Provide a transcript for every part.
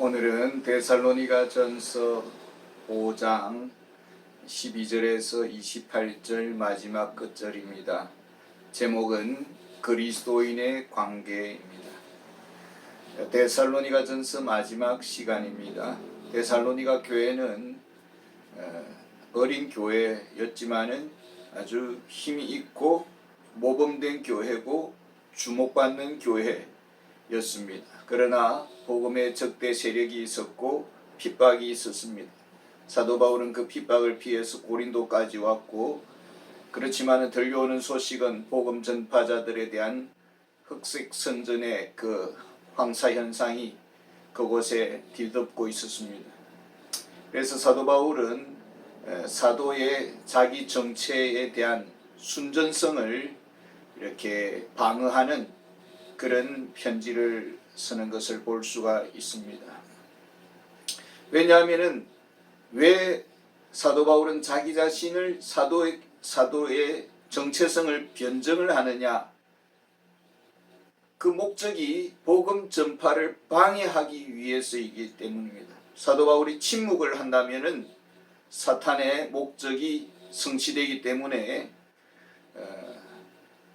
오늘은 데살로니가전서 5장 12절에서 28절 마지막 끝절입니다. 제목은 그리스도인의 관계입니다. 데살로니가전서 마지막 시간입니다. 데살로니가 교회는 어린 교회였지만은 아주 힘이 있고 모범된 교회고 주목받는 교회였습니다. 그러나 복음의 적대 세력이 있었고 핍박이 있었습니다. 사도 바울은 그 핍박을 피해서 고린도까지 왔고, 그렇지만 들려오는 소식은 복음 전파자들에 대한 흑색 선전의 그 황사 현상이 그곳에 뒤덮고 있었습니다. 그래서 사도 바울은 사도의 자기 정체에 대한 순전성을 이렇게 방어하는 그런 편지를 쓰는 것을 볼 수가 있습니다. 왜냐하면 왜 사도 바울은 자기 자신을 사도의 정체성을 변증을 하느냐? 그 목적이 복음 전파를 방해하기 위해서이기 때문입니다. 사도 바울이 침묵을 한다면은 사탄의 목적이 성취되기 때문에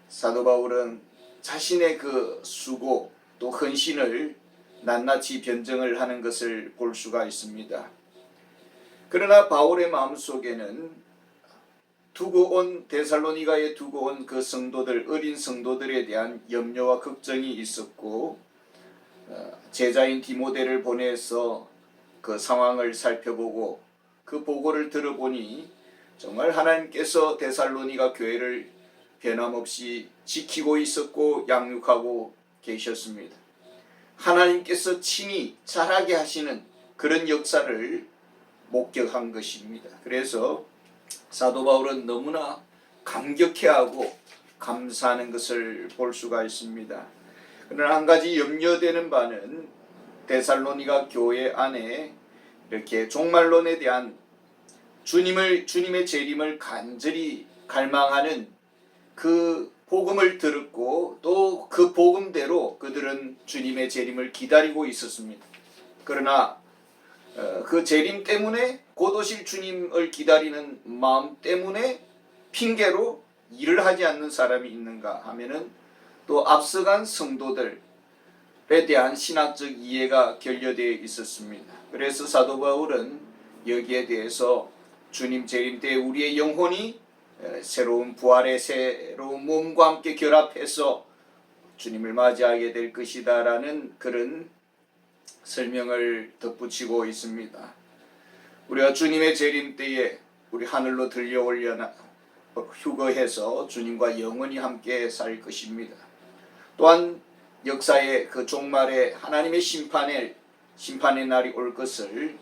사도 바울은 자신의 그 수고 또 헌신을 낱낱이 변증을 하는 것을 볼 수가 있습니다. 그러나 바울의 마음속에는 데살로니가에 두고 온 그 성도들, 어린 성도들에 대한 염려와 걱정이 있었고, 제자인 디모데를 보내서 그 상황을 살펴보고 그 보고를 들어보니 정말 하나님께서 데살로니가 교회를 변함없이 지키고 있었고 양육하고 계셨습니다. 하나님께서 친히 자라게 하시는 그런 역사를 목격한 것입니다. 그래서 사도 바울은 너무나 감격해하고 감사하는 것을 볼 수가 있습니다. 그러나 한 가지 염려되는 바는 데살로니가 교회 안에 이렇게 종말론에 대한 주님의 재림을 간절히 갈망하는 그 복음을 들었고 또 그 복음대로 그들은 주님의 재림을 기다리고 있었습니다. 그러나 그 재림 때문에 곧 오실 주님을 기다리는 마음 때문에 핑계로 일을 하지 않는 사람이 있는가 하면은 또 앞서간 성도들에 대한 신학적 이해가 결여되어 있었습니다. 그래서 사도 바울은 여기에 대해서 주님 재림 때 우리의 영혼이 새로운 부활의 새로운 몸과 함께 결합해서 주님을 맞이하게 될 것이다 라는 그런 설명을 덧붙이고 있습니다. 우리가 주님의 재림 때에 우리 하늘로 들려올려나 휴거해서 주님과 영원히 함께 살 것입니다. 또한 역사의 그 종말에 하나님의 심판의 날이 올 것을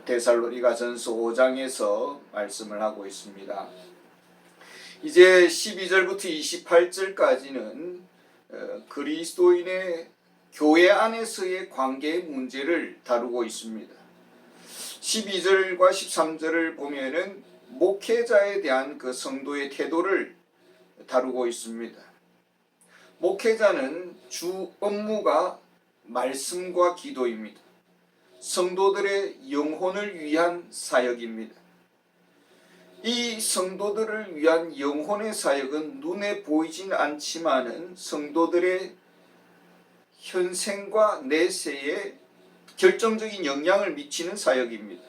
데살로니가전서 5장에서 말씀을 하고 있습니다. 이제 12절부터 28절까지는 그리스도인의 교회 안에서의 관계의 문제를 다루고 있습니다. 12절과 13절을 보면은 목회자에 대한 그 성도의 태도를 다루고 있습니다. 목회자는 주 업무가 말씀과 기도입니다. 성도들의 영혼을 위한 사역입니다. 이 성도들을 위한 영혼의 사역은 눈에 보이진 않지만은 성도들의 현생과 내세에 결정적인 영향을 미치는 사역입니다.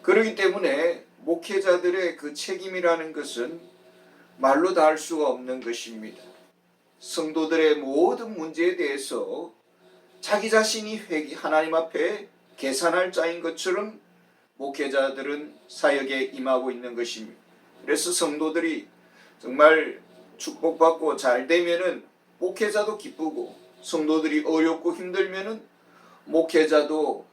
그렇기 때문에 목회자들의 그 책임이라는 것은 말로 다 할 수가 없는 것입니다. 성도들의 모든 문제에 대해서 자기 자신이 하나님 앞에 계산할 자인 것처럼 목회자들은 사역에 임하고 있는 것입니다. 그래서 성도들이 정말 축복받고 잘 되면은 목회자도 기쁘고, 성도들이 어렵고 힘들면은 목회자도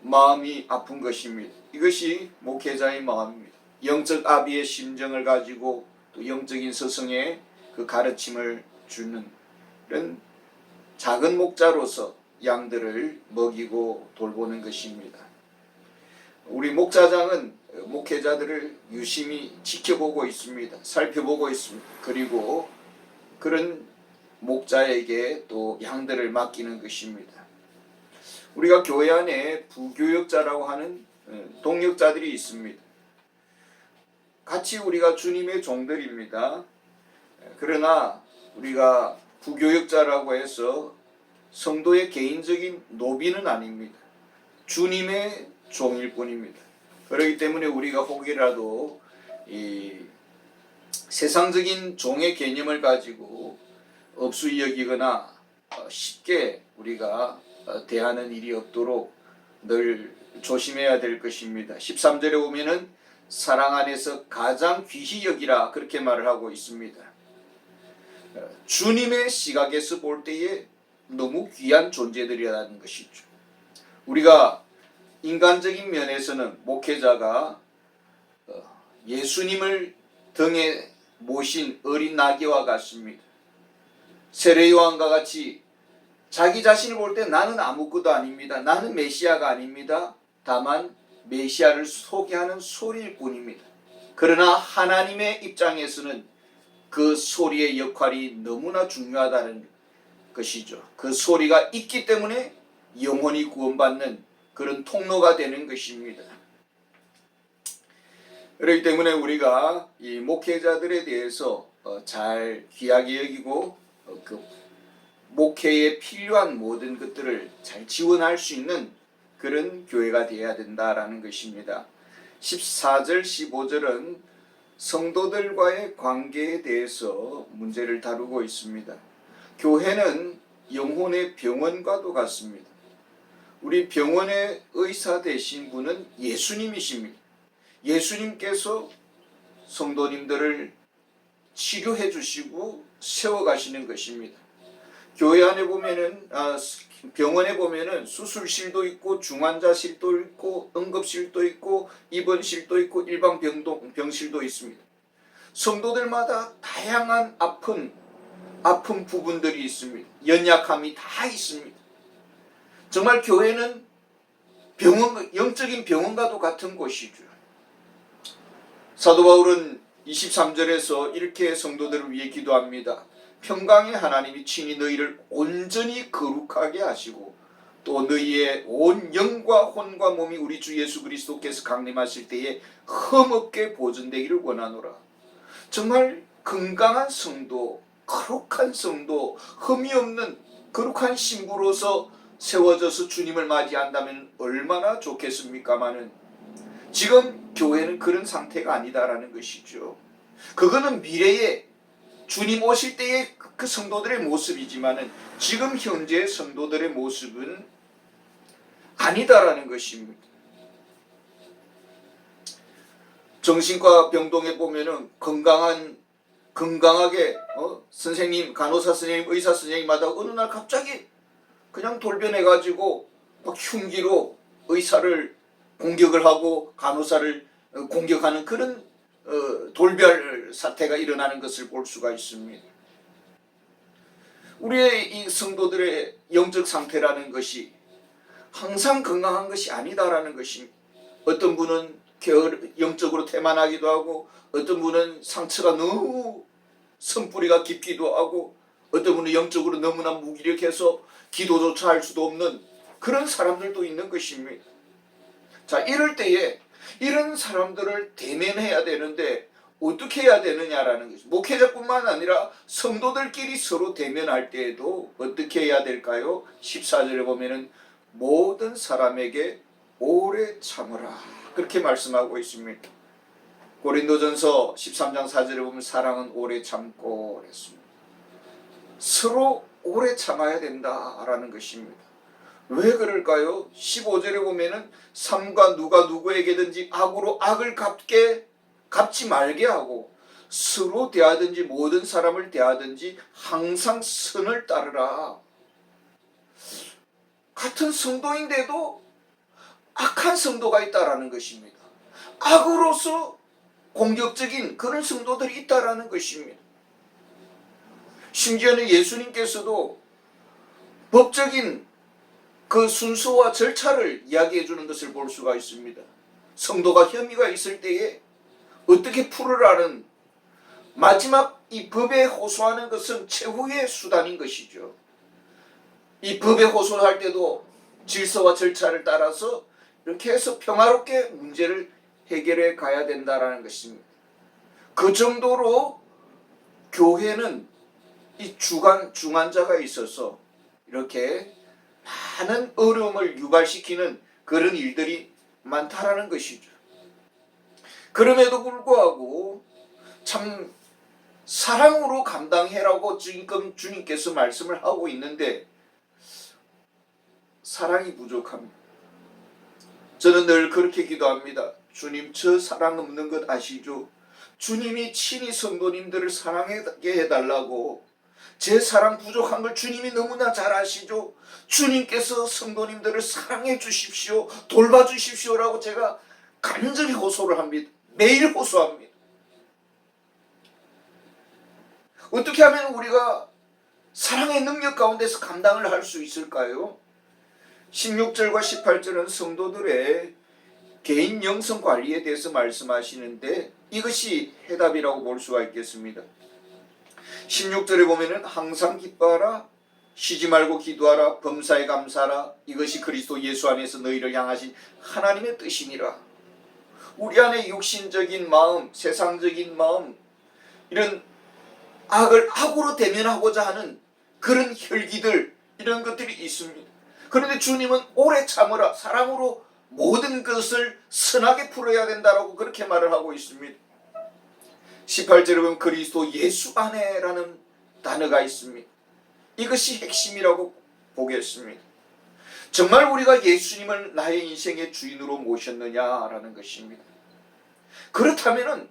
마음이 아픈 것입니다. 이것이 목회자의 마음입니다. 영적 아비의 심정을 가지고 또 영적인 스승의 그 가르침을 주는 그런 작은 목자로서 양들을 먹이고 돌보는 것입니다. 우리 목자장은 목회자들을 유심히 지켜보고 있습니다. 살펴보고 있습니다. 그리고 그런 목자에게 또 양들을 맡기는 것입니다. 우리가 교회 안에 부교역자라고 하는 동역자들이 있습니다. 같이 우리가 주님의 종들입니다. 그러나 우리가 부교역자라고 해서 성도의 개인적인 노비는 아닙니다. 주님의 종일 뿐입니다. 그렇기 때문에 우리가 혹이라도 이 세상적인 종의 개념을 가지고 업수이 여기거나 쉽게 우리가 대하는 일이 없도록 늘 조심해야 될 것입니다. 13절에 보면은 사랑 안에서 가장 귀히 여기라 그렇게 말을 하고 있습니다. 주님의 시각에서 볼 때에 너무 귀한 존재들이라는 것이죠. 우리가 인간적인 면에서는 목회자가 예수님을 등에 모신 어린 나귀와 같습니다. 세례요한과 같이 자기 자신을 볼 때 나는 아무것도 아닙니다. 나는 메시아가 아닙니다. 다만 메시아를 소개하는 소리일 뿐입니다. 그러나 하나님의 입장에서는 그 소리의 역할이 너무나 중요하다는 것이죠. 그 소리가 있기 때문에 영혼이 구원받는 그런 통로가 되는 것입니다. 그렇기 때문에 우리가 이 목회자들에 대해서 잘 귀하게 여기고 그 목회에 필요한 모든 것들을 잘 지원할 수 있는 그런 교회가 되어야 된다라는 것입니다. 14절, 15절은 성도들과의 관계에 대해서 문제를 다루고 있습니다. 교회는 영혼의 병원과도 같습니다. 우리 병원의 의사 되신 분은 예수님이십니다. 예수님께서 성도님들을 치료해 주시고 세워가시는 것입니다. 교회 안에 보면은 병원에 보면은 수술실도 있고 중환자실도 있고 응급실도 있고 입원실도 있고 일반 병실도 있습니다. 성도들마다 다양한 아픈 부분들이 있습니다. 연약함이 다 있습니다. 정말 교회는 영적인 병원과도 같은 곳이죠. 사도 바울은 23절에서 이렇게 성도들을 위해 기도합니다. 평강의 하나님이 친히 너희를 온전히 거룩하게 하시고 또 너희의 온 영과 혼과 몸이 우리 주 예수 그리스도께서 강림하실 때에 흠없게 보존되기를 원하노라. 정말 건강한 성도, 거룩한 성도, 흠이 없는 거룩한 신부로서 세워져서 주님을 맞이한다면 얼마나 좋겠습니까마는 지금 교회는 그런 상태가 아니다라는 것이죠. 그거는 미래에 주님 오실 때의 그 성도들의 모습이지만은 지금 현재 성도들의 모습은 아니다라는 것입니다. 정신과 병동에 보면은 건강하게 선생님, 간호사 선생님, 의사 선생님마다 어느 날 갑자기 그냥 돌변해가지고 막 흉기로 의사를 공격을 하고 간호사를 공격하는 그런 돌별 사태가 일어나는 것을 볼 수가 있습니다. 우리의 이 성도들의 영적 상태라는 것이 항상 건강한 것이 아니다라는 것입니다. 어떤 분은 영적으로 태만하기도 하고 어떤 분은 상처가 너무 선뿌리가 깊기도 하고 어떤 분은 영적으로 너무나 무기력해서 기도조차 할 수도 없는 그런 사람들도 있는 것입니다. 자, 이럴 때에 이런 사람들을 대면해야 되는데 어떻게 해야 되느냐라는 것이죠. 목회자뿐만 아니라 성도들끼리 서로 대면할 때에도 어떻게 해야 될까요? 14절에 보면은 모든 사람에게 오래 참으라 그렇게 말씀하고 있습니다. 고린도전서 13장 4절에 보면 사랑은 오래 참고 그랬습니다. 서로 오래 참아야 된다라는 것입니다. 왜 그럴까요? 15절에 보면은 삼가 누가 누구에게든지 악으로 악을 갚지 말게 하고 서로 대하든지 모든 사람을 대하든지 항상 선을 따르라. 같은 성도인데도 악한 성도가 있다라는 것입니다. 악으로서 공격적인 그런 성도들이 있다라는 것입니다. 심지어는 예수님께서도 법적인 그 순서와 절차를 이야기해 주는 것을 볼 수가 있습니다. 성도가 혐의가 있을 때에 어떻게 풀으라는 마지막 이 법에 호소하는 것은 최후의 수단인 것이죠. 이 법에 호소할 때도 질서와 절차를 따라서 이렇게 해서 평화롭게 문제를 해결해 가야 된다라는 것입니다. 그 정도로 교회는 이 중환자가 있어서 이렇게 많은 어려움을 유발시키는 그런 일들이 많다라는 것이죠. 그럼에도 불구하고 참 사랑으로 감당해라고 지금 주님께서 말씀을 하고 있는데 사랑이 부족합니다. 저는 늘 그렇게 기도합니다. 주님, 저 사랑 없는 것 아시죠? 주님이 친히 성도님들을 사랑하게 해달라고, 제 사랑 부족한 걸 주님이 너무나 잘 아시죠? 주님께서 성도님들을 사랑해 주십시오, 돌봐 주십시오라고 제가 간절히 호소를 합니다. 매일 호소합니다. 어떻게 하면 우리가 사랑의 능력 가운데서 감당을 할 수 있을까요? 16절과 18절은 성도들의 개인 영성 관리에 대해서 말씀하시는데 이것이 해답이라고 볼 수가 있겠습니다. 16절에 보면은 항상 기뻐하라, 쉬지 말고 기도하라, 범사에 감사하라, 이것이 그리스도 예수 안에서 너희를 향하신 하나님의 뜻이니라. 우리 안에 육신적인 마음, 세상적인 마음, 이런 악을 악으로 대면하고자 하는 그런 혈기들, 이런 것들이 있습니다. 그런데 주님은 오래 참으라, 사랑으로 모든 것을 선하게 풀어야 된다라고 그렇게 말을 하고 있습니다. 18절에 보면 그리스도 예수 안에라는 단어가 있습니다. 이것이 핵심이라고 보겠습니다. 정말 우리가 예수님을 나의 인생의 주인으로 모셨느냐라는 것입니다. 그렇다면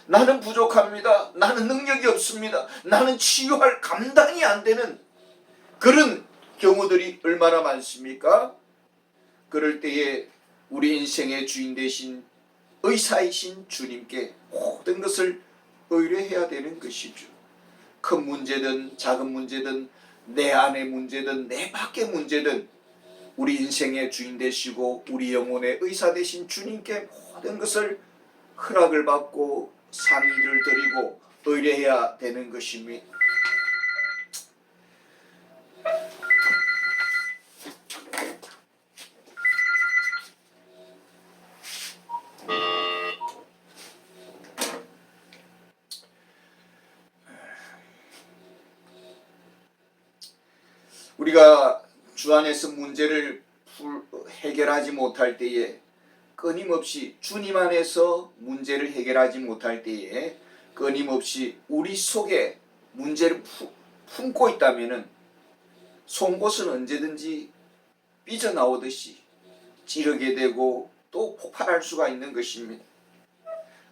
나는 부족합니다. 나는 능력이 없습니다. 나는 치유할 감당이 안 되는 그런 경우들이 얼마나 많습니까? 그럴 때에 우리 인생의 주인 되신 의사이신 주님께 모든 것을 의뢰해야 되는 것이죠. 큰 문제든 작은 문제든 내 안의 문제든 내 밖의 문제든 우리 인생의 주인 되시고 우리 영혼의 의사 되신 주님께 모든 것을 허락을 받고 상의를 드리고 의뢰해야 되는 것입니다. 우리가 주 안에서 문제를 해결하지 못할 때에 끊임없이 주님 안에서 문제를 해결하지 못할 때에 끊임없이 우리 속에 문제를 품고 있다면 송곳은 언제든지 삐져나오듯이 찌르게 되고 또 폭발할 수가 있는 것입니다.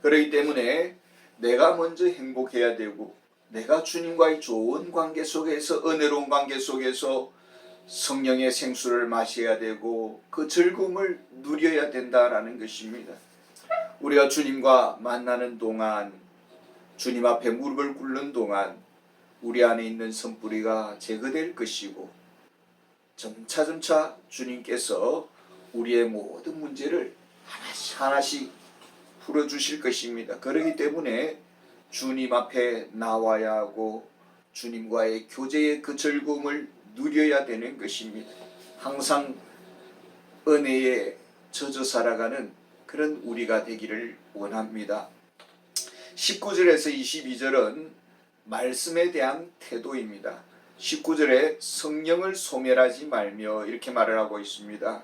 그렇기 때문에 내가 먼저 행복해야 되고 내가 주님과의 좋은 관계 속에서 은혜로운 관계 속에서 성령의 생수를 마셔야 되고 그 즐거움을 누려야 된다라는 것입니다. 우리가 주님과 만나는 동안 주님 앞에 무릎을 꿇는 동안 우리 안에 있는 선뿌리가 제거될 것이고 점차점차 주님께서 우리의 모든 문제를 하나씩 하나씩 풀어주실 것입니다. 그렇기 때문에 주님 앞에 나와야 하고 주님과의 교제의 그 즐거움을 누려야 되는 것입니다. 항상 은혜에 젖어 살아가는 그런 우리가 되기를 원합니다. 19절에서 22절은 말씀에 대한 태도입니다. 19절에 성령을 소멸하지 말며 이렇게 말을 하고 있습니다.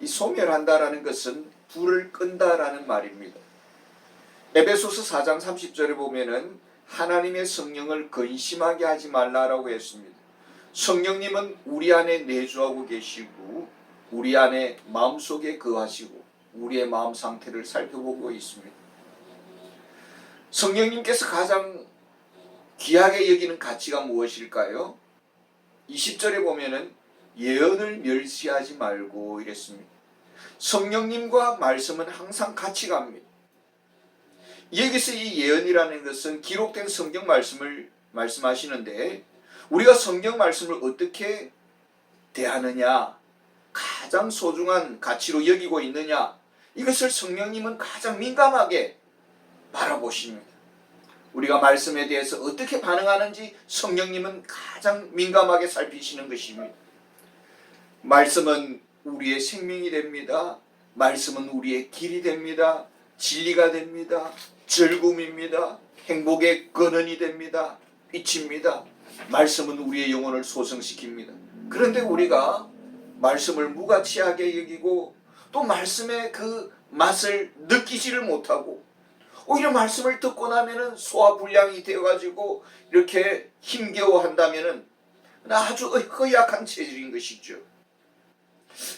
이 소멸한다라는 것은 불을 끈다라는 말입니다. 에베소서 4장 30절에 보면은 하나님의 성령을 근심하게 하지 말라라고 했습니다. 성령님은 우리 안에 내주하고 계시고 우리 안에 마음속에 거하시고 우리의 마음 상태를 살펴보고 있습니다. 성령님께서 가장 귀하게 여기는 가치가 무엇일까요? 20절에 보면은 예언을 멸시하지 말고 이랬습니다. 성령님과 말씀은 항상 같이 갑니다. 여기서 이 예언이라는 것은 기록된 성경 말씀을 말씀하시는데 우리가 성경 말씀을 어떻게 대하느냐, 가장 소중한 가치로 여기고 있느냐, 이것을 성령님은 가장 민감하게 바라보십니다. 우리가 말씀에 대해서 어떻게 반응하는지 성령님은 가장 민감하게 살피시는 것입니다. 말씀은 우리의 생명이 됩니다. 말씀은 우리의 길이 됩니다. 진리가 됩니다. 즐거움입니다. 행복의 근원이 됩니다. 빛입니다. 말씀은 우리의 영혼을 소성시킵니다. 그런데 우리가 말씀을 무가치하게 여기고 또 말씀의 그 맛을 느끼지를 못하고 오히려 말씀을 듣고 나면은 소화불량이 되어가지고 이렇게 힘겨워한다면은 아주 허약한 체질인 것이죠.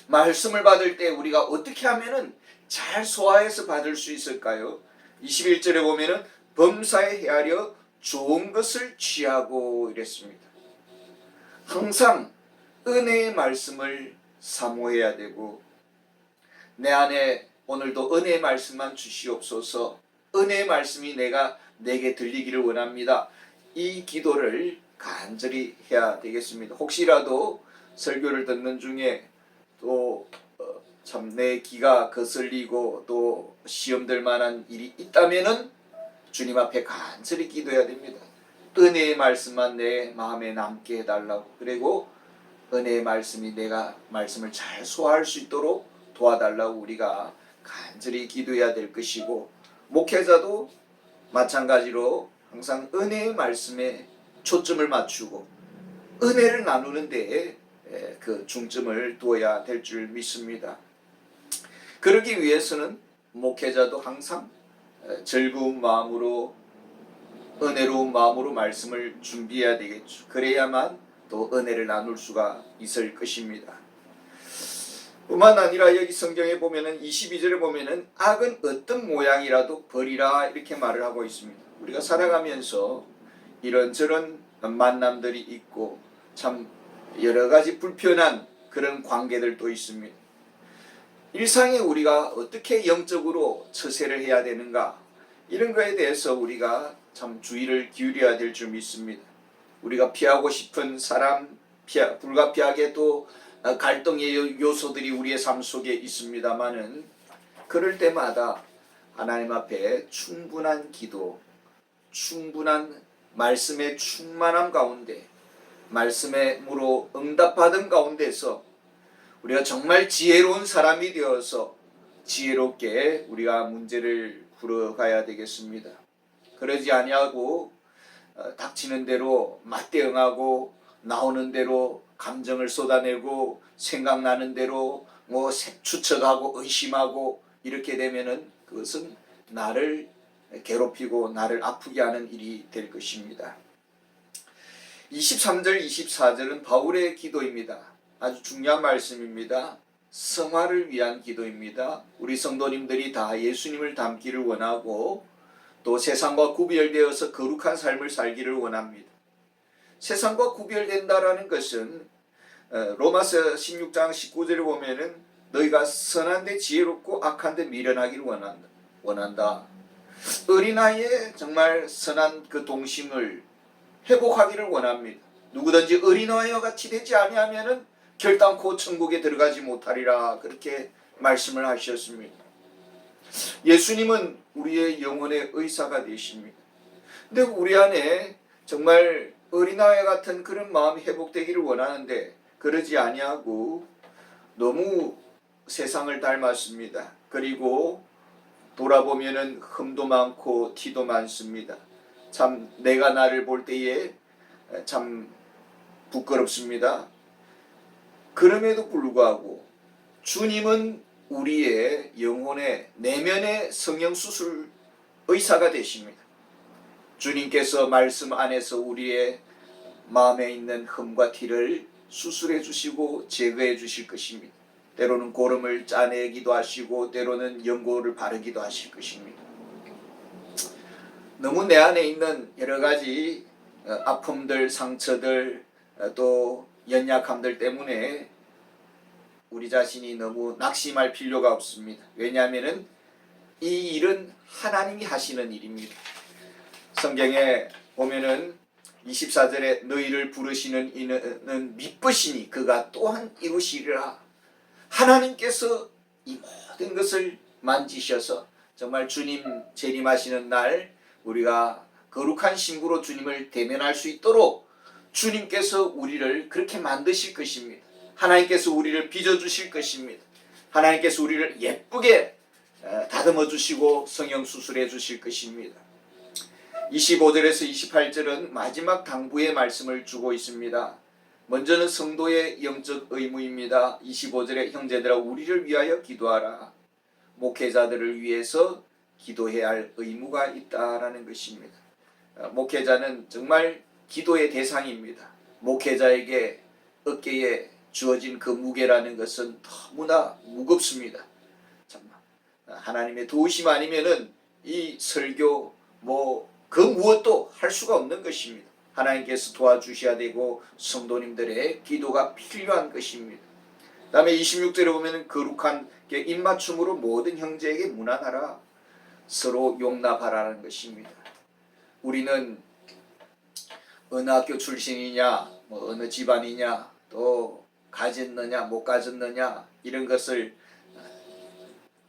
말씀을 받을 때 우리가 어떻게 하면은 잘 소화해서 받을 수 있을까요? 21절에 보면은 범사에 헤아려 좋은 것을 취하고 이랬습니다. 항상 은혜의 말씀을 사모해야 되고 내 안에 오늘도 은혜의 말씀만 주시옵소서. 은혜의 말씀이 내게 들리기를 원합니다. 이 기도를 간절히 해야 되겠습니다. 혹시라도 설교를 듣는 중에 또 참 내 귀가 거슬리고 또 시험될 만한 일이 있다면은 주님 앞에 간절히 기도해야 됩니다. 은혜의 말씀만 내 마음에 남게 해달라고. 그리고 은혜의 말씀이 내가 말씀을 잘 소화할 수 있도록 도와달라고 우리가 간절히 기도해야 될 것이고, 목회자도 마찬가지로 항상 은혜의 말씀에 초점을 맞추고 은혜를 나누는 데에 그 중점을 두어야 될 줄 믿습니다. 그러기 위해서는 목회자도 항상 즐거운 마음으로 은혜로운 마음으로 말씀을 준비해야 되겠죠. 그래야만 또 은혜를 나눌 수가 있을 것입니다. 뿐만 아니라 여기 성경에 보면은 22절에 보면은 악은 어떤 모양이라도 버리라 이렇게 말을 하고 있습니다. 우리가 살아가면서 이런저런 만남들이 있고 참 여러 가지 불편한 그런 관계들도 있습니다. 일상에 우리가 어떻게 영적으로 처세를 해야 되는가, 이런 거에 대해서 우리가 참 주의를 기울여야 될 줄 믿습니다. 우리가 피하고 싶은 사람, 불가피하게 또 갈등의 요소들이 우리의 삶 속에 있습니다마는 그럴 때마다 하나님 앞에 충분한 기도, 충분한 말씀의 충만함 가운데, 말씀으로 응답받은 가운데서 우리가 정말 지혜로운 사람이 되어서 지혜롭게 우리가 문제를 풀어가야 되겠습니다. 그러지 아니하고 닥치는 대로 맞대응하고 나오는 대로 감정을 쏟아내고 생각나는 대로 추측하고 의심하고 이렇게 되면은 그것은 나를 괴롭히고 나를 아프게 하는 일이 될 것입니다. 23절 24절은 바울의 기도입니다. 아주 중요한 말씀입니다. 성화를 위한 기도입니다. 우리 성도님들이 다 예수님을 닮기를 원하고 또 세상과 구별되어서 거룩한 삶을 살기를 원합니다. 세상과 구별된다라는 것은 로마서 16장 19절에 보면은 너희가 선한데 지혜롭고 악한데 미련하기를 원한다. 어린아이의 정말 선한 그 동심을 회복하기를 원합니다. 누구든지 어린아이와 같이 되지 아니하면은 결단코 천국에 들어가지 못하리라, 그렇게 말씀을 하셨습니다. 예수님은 우리의 영혼의 의사가 되십니다. 근데 우리 안에 정말 어린아이 같은 그런 마음이 회복되기를 원하는데 그러지 아니하고 너무 세상을 닮았습니다. 그리고 돌아보면은 흠도 많고 티도 많습니다. 참 내가 나를 볼 때에 참 부끄럽습니다. 그럼에도 불구하고 주님은 우리의 영혼의 내면의 성형수술 의사가 되십니다. 주님께서 말씀 안에서 우리의 마음에 있는 흠과 티를 수술해 주시고 제거해 주실 것입니다. 때로는 고름을 짜내기도 하시고 때로는 연고를 바르기도 하실 것입니다. 너무 내 안에 있는 여러 가지 아픔들, 상처들, 또 연약함들 때문에 우리 자신이 너무 낙심할 필요가 없습니다. 왜냐하면 이 일은 하나님이 하시는 일입니다. 성경에 보면은 24절에 너희를 부르시는 이는 미쁘시니 그가 또한 이루시리라. 하나님께서 이 모든 것을 만지셔서 정말 주님 재림하시는 날 우리가 거룩한 신부로 주님을 대면할 수 있도록 주님께서 우리를 그렇게 만드실 것입니다. 하나님께서 우리를 빚어주실 것입니다. 하나님께서 우리를 예쁘게 다듬어 주시고 성형 수술해 주실 것입니다. 25절에서 28절은 마지막 당부의 말씀을 주고 있습니다. 먼저는 성도의 영적 의무입니다. 25절에 형제들아 우리를 위하여 기도하라. 목회자들을 위해서 기도해야 할 의무가 있다라는 것입니다. 목회자는 정말 기도의 대상입니다. 목회자에게 어깨에 주어진 그 무게라는 것은 너무나 무겁습니다. 정말 하나님의 도우심 아니면은 이 설교 그 무엇도 할 수가 없는 것입니다. 하나님께서 도와주셔야 되고 성도님들의 기도가 필요한 것입니다. 그 다음에 26절에 보면 거룩한 입맞춤으로 모든 형제에게 문안하라. 서로 용납하라는 것입니다. 우리는 어느 학교 출신이냐, 어느 집안이냐, 또 가졌느냐, 못 가졌느냐 이런 것을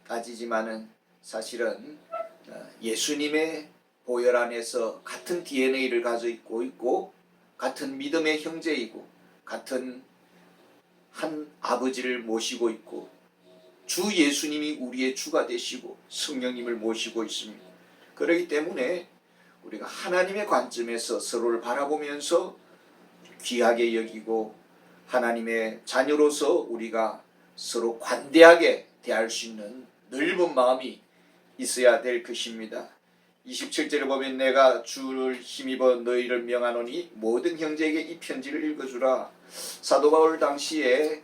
따지지만은 사실은 예수님의 보혈 안에서 같은 DNA를 가지고 있고 같은 믿음의 형제이고 같은 한 아버지를 모시고 있고 주 예수님이 우리의 주가 되시고 성령님을 모시고 있습니다. 그렇기 때문에 우리가 하나님의 관점에서 서로를 바라보면서 귀하게 여기고 하나님의 자녀로서 우리가 서로 관대하게 대할 수 있는 넓은 마음이 있어야 될 것입니다. 27절에 보면 내가 주를 힘입어 너희를 명하노니 모든 형제에게 이 편지를 읽어주라. 사도 바울 당시에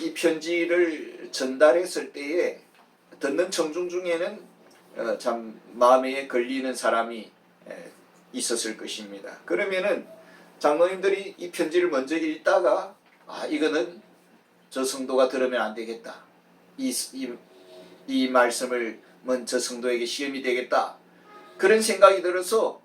이 편지를 전달했을 때에 듣는 청중 중에는 참 마음에 걸리는 사람이 있었을 것입니다. 그러면은 장로님들이 이 편지를 먼저 읽다가 이거는 저 성도가 들으면 안 되겠다. 이 말씀을 저 성도에게 시험이 되겠다. 그런 생각이 들어서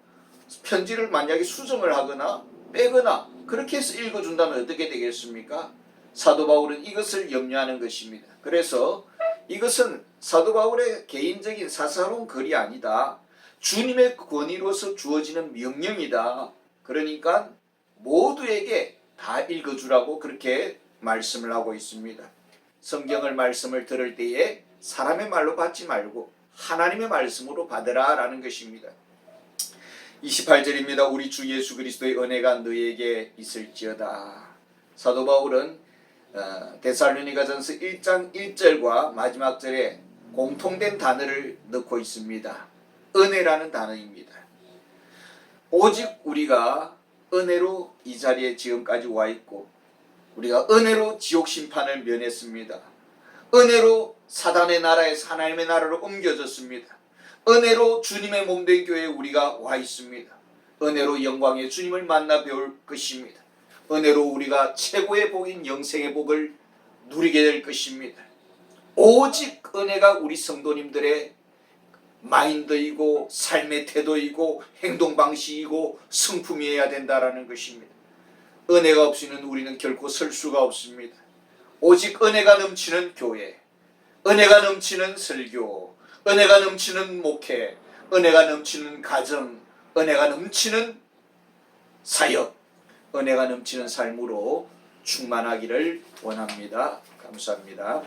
편지를 만약에 수정을 하거나 빼거나 그렇게 해서 읽어준다면 어떻게 되겠습니까? 사도 바울은 이것을 염려하는 것입니다. 그래서 이것은 사도 바울의 개인적인 사사로운 글이 아니다. 주님의 권위로서 주어지는 명령이다. 그러니까 모두에게 다 읽어주라고 그렇게 말씀을 하고 있습니다. 성경을 말씀을 들을 때에 사람의 말로 받지 말고 하나님의 말씀으로 받으라 라는 것입니다. 28절입니다. 우리 주 예수 그리스도의 은혜가 너희에게 있을지어다. 사도 바울은 데살로니가전서 1장 1절과 마지막 절에 공통된 단어를 넣고 있습니다. 은혜라는 단어입니다. 오직 우리가 은혜로 이 자리에 지금까지 와 있고 우리가 은혜로 지옥 심판을 면했습니다. 은혜로 사단의 나라에서 하나님의 나라로 옮겨졌습니다. 은혜로 주님의 몸된 교회에 우리가 와 있습니다. 은혜로 영광의 주님을 만나 배울 것입니다. 은혜로 우리가 최고의 복인 영생의 복을 누리게 될 것입니다. 오직 은혜가 우리 성도님들의 마인드이고 삶의 태도이고 행동 방식이고 성품이어야 된다라는 것입니다. 은혜가 없이는 우리는 결코 설 수가 없습니다. 오직 은혜가 넘치는 교회, 은혜가 넘치는 설교, 은혜가 넘치는 목회, 은혜가 넘치는 가정, 은혜가 넘치는 사역, 은혜가 넘치는 삶으로 충만하기를 원합니다. 감사합니다.